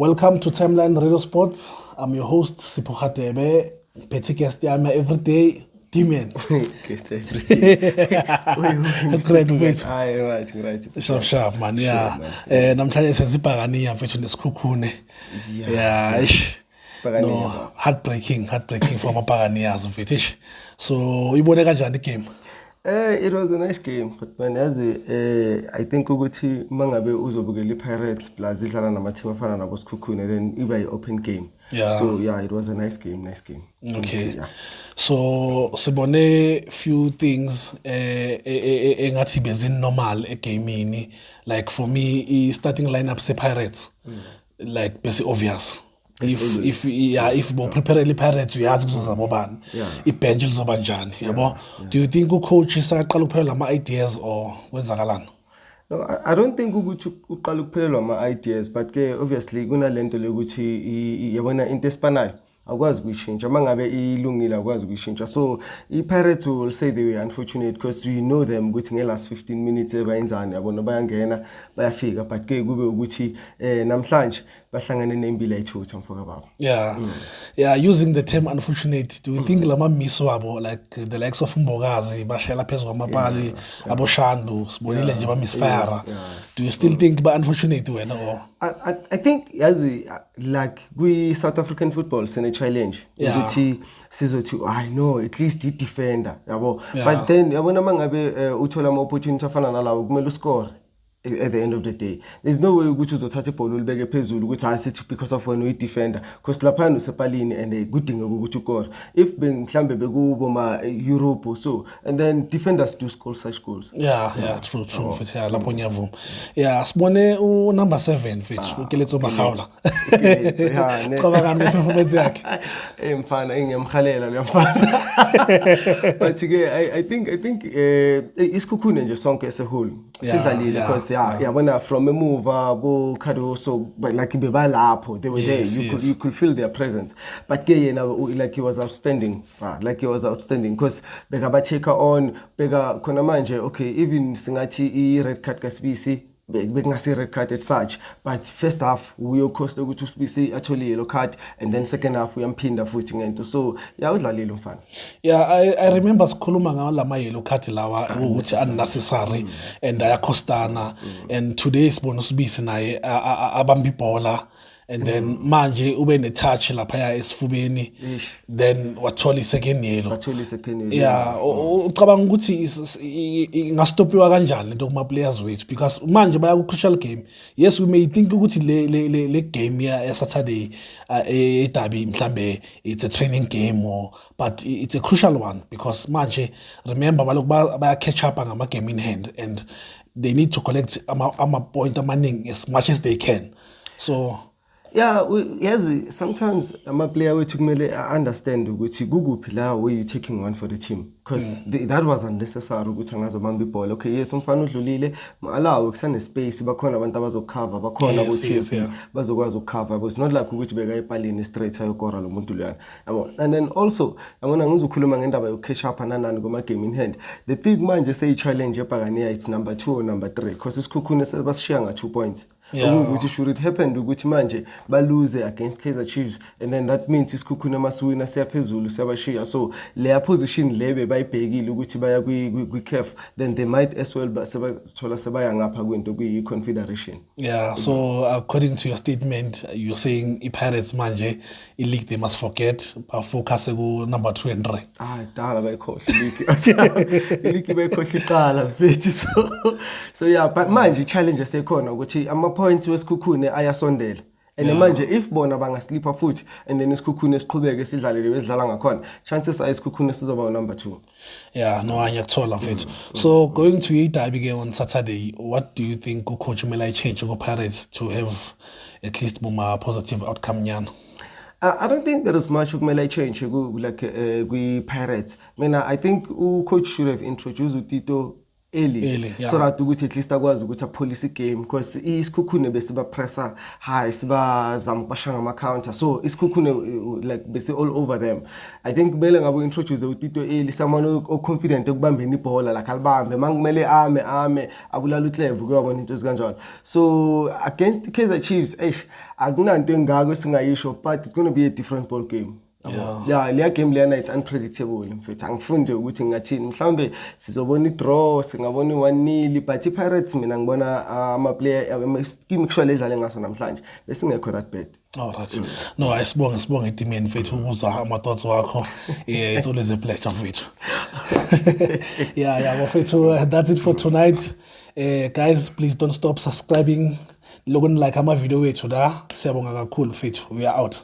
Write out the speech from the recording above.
Welcome to Timeline Radio Sports. I'm your host, Sipho Khatebe. Petty guest yami every day, Demon. Guest every day. Great. Right. Sharp, man. Yeah. Namhlanje senza ibhakaniya mfethu nesikhukhune. Yeah. No, heartbreaking for amabhakaniyazi mfethu. So, uyibone kanjani igame? It was a nice game, but man, I think ukuthi mangabe uzobukela iPirates plus idlala nama-team afana nabo Sikhukhune, then iba yi-open game. Yeah. So yeah, it was a nice game. Okay. Yeah. So sibone few things engathi bezin-normal egamini. Like for me, starting lineup se-Pirates, like basic obvious. If bo prepare iPirates uyazi kuzoza bani ibench lizoba njani yabo. Do you think ucoach isaqala ukuphelwa ama ideas or kwenzakalana? No, I don't think ukuthi uqala ukuphelelwa ama ideas, but ke obviously kunalento lokuthi yabona into espanayo akwazi ukuyishintsha mangabe ilungile akwazi ukuyishintsha. So iPirates will say they were unfortunate because we know them ukuthi ngelast 15 minutes bayenzani yabona bayangena bayafika, but ke kube ukuthi namhlanje bahlangane nembila ithutha mfoka baba. Yeah, using the term unfortunate, do you think lama miss wabo like the likes of Mbogazi bashela phezulu kwamabali aboshandu sibonile nje ba misfire? Do you still think ba unfortunate wena or? I think yazi like we South African football sine challenge ukuthi sizothi I know at least the defender yabo, but then yabona mangabe uthola ama opportunity afana nalawo kumele uscore. At the end of the day, there's no way ukuthi uzothatha ibhola ulibeke phezulu ukuthi asithi because of when we defender, because lapha usepalini and kudinga ukuthi ukore. If mhlambe bekubo ma Europe or so, and then defenders do score such goals. True mfethu. Yeah, lapho ngiyavuma. Yeah, sibone u number 7 mfethu uKeletso Magawula. Cabangani ngeperformance yakhe? Mfana ngiyamkhalela lo mfana. But I think isikhukhune nje sonke as a whole sidlalile because yabona from a move bo Kadoso, but like bebalapho they were there. You could feel their presence, but ke yena like he was outstanding because beka ba take on beka khona manje. Okay, even singathi I red card kaSibisi bekungasi red card as such, but first half uyokhosta ukuthi uSibisi athole yellow card and then second half uyamphinda futhi ngento. So udlalile umfana. I remember sikhuluma ngalama yellow card lawa ukuthi unnecessary and ayakhostana, and today sibona uSibisi naye abamba ibhola and then manje ube ne touch lapha esifubeni then wathola isecond yellow. Ucabanga ukuthi ngastopiwa kanjani lento kuma players wethu because manje baya ku crucial game. Yes, we may think ukuthi le game ya Saturday eDerby mhlambe it's a training game but it's a crucial one because manje remember baloku baya catch up ngama game in hand and they need to collect ama point amaningi as much as they can. So yes, sometimes ama player wethu kumele understand ukuthi kukuphi la where you taking one for the team, because that was unnecessary ukuthi angazobamba ibhola. Okay, yes, umfana udlulile allow kusane space, bakhona abantu abazocover, bakhona ukuthi bazokwazi ukucover, but it's not like ukuthi beka epalini straight ayokora lo muntu lwana yabo. And then also yabona ngizokhuluma ngendaba yo catch up nanani kuma game in hand. The thing manje say challenge eBhakaniya it's number 2 or number 3 because isikhukhune sebashiya nga 2 points. Ukuthi should it happen ukuthi manje ba lose against Kaizer Chiefs, and then that means isikhukhune masiwina siyaphezulu siyabashiya. So leya position lebe bayibhekile ukuthi baya kwi CAF, then they might as well sebathola sebaya ngapha kwento kwi confederation. So according to your statement, you're saying iPirates manje league they must forget, focus ku number 2 and 3. Dala bayikhohle league bayikhohle iqala mfethu. So yeah, but manje challenge sekhona ukuthi ama points wesikhukhune ayasondela. And manje if bona bangaslipa futhi and then isikhukhune siqhubeke sidlalele wedlala ngakhona, chances are isikhukhune sizoba number 2. Ngiyakuthola mfethu. So going to iDerby game on Saturday, what do you think coach Mela change go Pirates to have at least more positive outcome nyana? I don't think there is much kumele change like kwi Pirates. I think coach should have introduced Tito early yeah. so that ukuthi at least akwazi ukuthi apolice game because isikhukhune besiba presser high siba zampasha ngama counter so isikhukhune like bese all over them. I think kumele ngabo introduce uTito early someone o confident ekubambeni ibhola la kalibambe mangumele ame abulala uClever kuyabona into ezikanjalo. So against the Kaizer Chiefs akunanto engako singayisho but it's going to be a different ball game. Yeah, leya game lena it's unpredictable mfethu angifunde ukuthi ngathini mhlambe sizobona idraw singabona 1-0 but iPirates mina ngibona ama player scheme actually edlale ngaso namhlanje bese ngekho that bad. All right. No, sibonga itimeni mfethu ukuzwa ama thoughts wakho. Yeah, it's always a pleasure mfethu. Yeah, mfethu, that's it for tonight. Guys, please don't stop subscribing. Look like ama video wethu la. Siyabonga kakhulu mfethu. We are out.